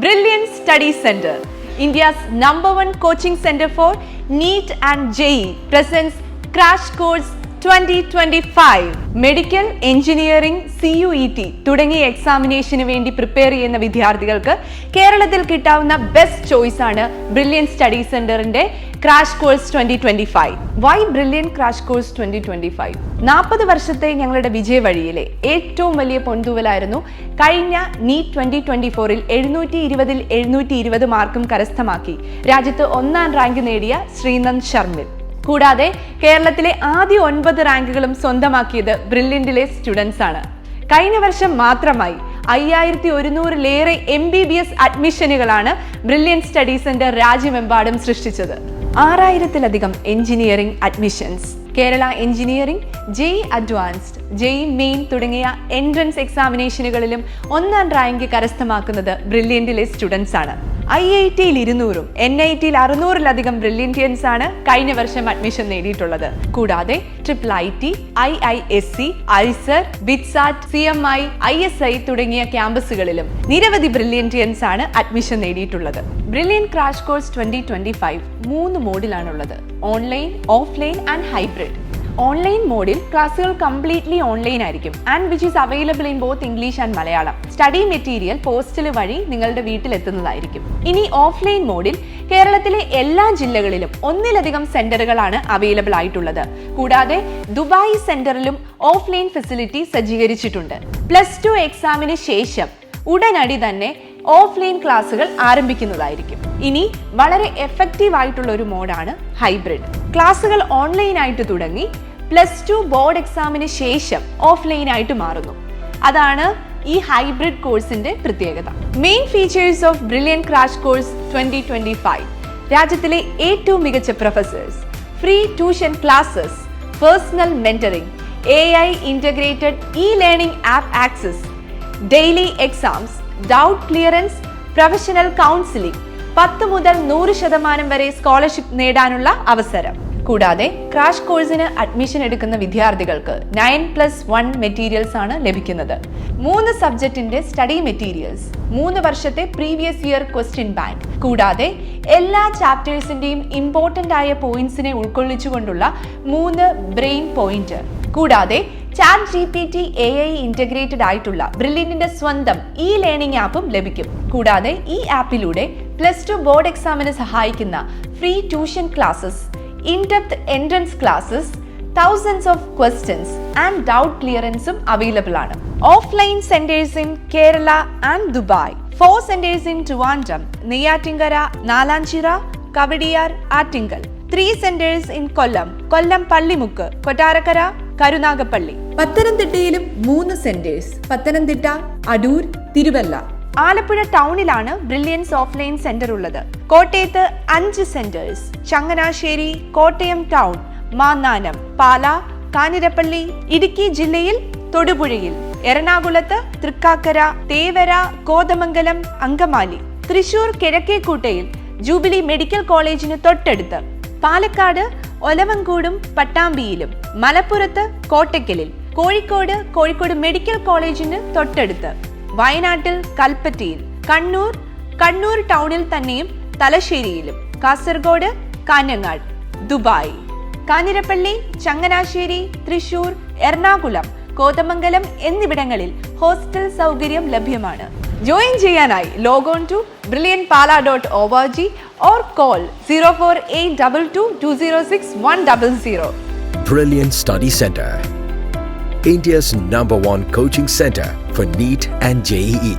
Brilliant Study Center, India's #1 coaching center for NEET and JEE, presents Crash Course 2025. Medical, engineering, CUET തുടങ്ങിയ എക്സാമിനേഷന് വേണ്ടി prepare ചെയ്യുന്ന വിദ്യാർത്ഥികൾക്ക് കേരളത്തിൽ കിട്ടാവുന്ന ബെസ്റ്റ് ചോയ്സ് ആണ് ബ്രില്യൻറ്റ് സ്റ്റഡി സെന്ററിന്റെ crash course 2025. Why brilliant crash course 2025? 40 വർഷത്തെ ഞങ്ങളുടെ വിജയ വഴിയിലെ ഏറ്റവും വലിയ പൊൻതൂവലായിരുന്നു കഴിഞ്ഞ NEET 2024-ൽ 720-ൽ 720 മാർക്കും കരസ്ഥമാക്കി രാജ്യത്ത് 1ാം റാങ്ക് നേടിയ ശ്രീനന്ദ് ശർമിൽ. കൂടാതെ കേരളത്തിലെ ആദ്യ 9 റാങ്കുകളും സ്വന്തമാക്കിയത് ബ്രില്യൻറ്റിലെ സ്റ്റുഡൻസ് ആണ്. കഴിഞ്ഞ വർഷം മാത്രമായി 5100-ലേറെ MBBS അഡ്മിഷനുകളാണ് ബ്രില്യൻറ്റ് സ്റ്റഡി സെന്റർ രാജ്യമെമ്പാടും സൃഷ്ടിച്ചത്. 6000-ലധികം engineering admissions. Kerala engineering, JEE advanced, JEE main തുടങ്ങിയ എൻട്രൻസ് എക്സാമിനേഷനുകളിലും 1ാം റാങ്ക് കരസ്ഥമാക്കുന്നത് ബ്രില്യൻറ്റിലെ സ്റ്റുഡൻസ് ആണ്. IIT-ൽ 200-ഉം NIT-ൽ 600-ലധികം ബ്രില്യൻറ്റിയൻസ് ആണ് കഴിഞ്ഞ വർഷം അഡ്മിഷൻ നേടിയിട്ടുള്ളത്. കൂടാതെ IIT, IISc, ISER, BITSAT, CMI, ISI തുടങ്ങിയ ക്യാമ്പസുകളിലും നിരവധി ബ്രില്യൻറ്റിയൻസ് ആണ് അഡ്മിഷൻ നേടിയിട്ടുള്ളത്. ബ്രില്യൻറ്റ് ക്രാഷ് കോഴ്സ് 2025 3 മോഡിലാണുള്ളത്: online, offline and hybrid. Online മോഡിൽ ക്ലാസ്സുകൾ കംപ്ലീറ്റ്ലി ഓൺലൈൻ ആയിരിക്കും and which is available in both English and Malayalam. Study material postal വഴി നിങ്ങളുടെ വീട്ടിലെത്തുന്നതായിരിക്കും. ഇനി ഓഫ്ലൈൻ മോഡിൽ കേരളത്തിലെ എല്ലാ ജില്ലകളിലും 1-ലധികം സെന്ററുകളാണ് അവൈലബിൾ ആയിട്ടുള്ളത്. കൂടാതെ ദുബായ് സെന്ററിലും ഓഫ്ലൈൻ ഫെസിലിറ്റി സജ്ജീകരിച്ചിട്ടുണ്ട്. +2 എക്സാമിന് ശേഷം ഉടനടി തന്നെ ഓഫ്ലൈൻ ക്ലാസ്സുകൾ ആരംഭിക്കുന്നതായിരിക്കും. ഇനി വളരെ എഫക്റ്റീവ് ആയിട്ടുള്ള ഒരു മോഡാണ് ഹൈബ്രിഡ്. ക്ലാസ്സുകൾ ഓൺലൈനായിട്ട് തുടങ്ങി +2 ബോർഡ് എക്സാമിന് ശേഷം ഓഫ്ലൈനായിട്ട് മാറുന്നു. അതാണ് ഈ ഹൈബ്രിഡ് കോഴ്സിന്റെ പ്രത്യേകത. Main features of brilliant crash course 2025: രാജ്യത്തിലെ ഏറ്റവും മികച്ച professors, free tuition classes, personal mentoring, AI integrated learning app access, daily exams, doubt clearance, professional counselling, 10 മുതൽ 100% വരെ സ്കോളർഷിപ്പ് നേടാനുള്ള അവസരം. കൂടാതെ ക്രാഷ് കോഴ്സിന് അഡ്മിഷൻ എടുക്കുന്ന വിദ്യാർത്ഥികൾക്ക് 9+1 മെറ്റീരിയൽസ് ആണ് ലഭിക്കുന്നത്. 3 സബ്ജക്റ്റിന്റെ സ്റ്റഡി മെറ്റീരിയൽസ്, 3 വർഷത്തെ പ്രീവിയസ് ഇയർ ക്വസ്റ്റ്യൻ ബാങ്ക്, കൂടാതെ എല്ലാ ചാപ്റ്റേഴ്സിന്റെയും ഇമ്പോർട്ടന്റ് ആയ പോയിന്റ്സിനെ ഉൾക്കൊള്ളിച്ചുകൊണ്ടുള്ള 3 ബ്രെയിൻ പോയിന്റർ. കൂടാതെ ChatGPT AI ഇന്റഗ്രേറ്റഡ് ആയിട്ടുള്ള ബ്രില്യന്റിന്റെ സ്വന്തം ലേണിംഗ് ആപ്പും ലഭിക്കും. കൂടാതെ ഈ ആപ്പിലൂടെ +2 ബോർഡ് എക്സാമിന് സഹായിക്കുന്ന free tuition classes, in depth entrance classes, thousands of questions and doubt clearanceും അവൈലബിൾ ആണ്. Offline centres in Kerala and Dubai, 4 centres in Trivandrum, Neyyattinkara, Nalanchira, Kowdiar, Attingal, 3 centres in Kollam, Pallimukku, Kottarakkara, Karunagappally. പത്തനംതിട്ടയിലും 3 സെന്റേഴ്സ്, പത്തനംതിട്ട, അടൂർ, തിരുവല്ല. ആലപ്പുഴ ടൗണിലാണ് ബ്രില്യൻസ് ഓഫ്ലൈൻ സെന്റർ ഉള്ളത്. കോട്ടയത്ത് 5 സെന്റേഴ്സ്, ചങ്ങനാശ്ശേരി, കോട്ടയം ടൗൺ, മാന്നാനം, പാല, കാഞ്ഞിരപ്പള്ളി. ഇടുക്കി ജില്ലയിൽ തൊടുപുഴയിൽ, എറണാകുളത്ത് തൃക്കാക്കര, തേവര, കോതമംഗലം, അങ്കമാലി. തൃശൂർ കിഴക്കേക്കോട്ടയിൽ ജൂബിലി മെഡിക്കൽ കോളേജിന് തൊട്ടടുത്ത്, പാലക്കാട് ഒലവങ്കോടും പട്ടാമ്പിയിലും, മലപ്പുറത്ത് കോട്ടയ്ക്കലിൽ, കോഴിക്കോട് മെഡിക്കൽ കോളേജിന് തൊട്ടടുത്ത്, വയനാട്ടിൽ കൽപ്പറ്റയിൽ, കണ്ണൂർ ടൗണിൽ തന്നെയും തലശ്ശേരിയിലും, കാസർഗോഡ്, കാഞ്ഞങ്ങാട്, ദുബായ്, കാഞ്ഞിരപ്പള്ളി, ചങ്ങനാശ്ശേരി, തൃശൂർ, എറണാകുളം, കോതമംഗലം എന്നിവിടങ്ങളിൽ ഹോസ്റ്റൽ സൗകര്യം ലഭ്യമാണ്. ജോയിൻ ചെയ്യാനായി log on to brilliantpala.org or call 04822206100. Brilliant Study Center, India's #1 coaching center for NEET and JEE.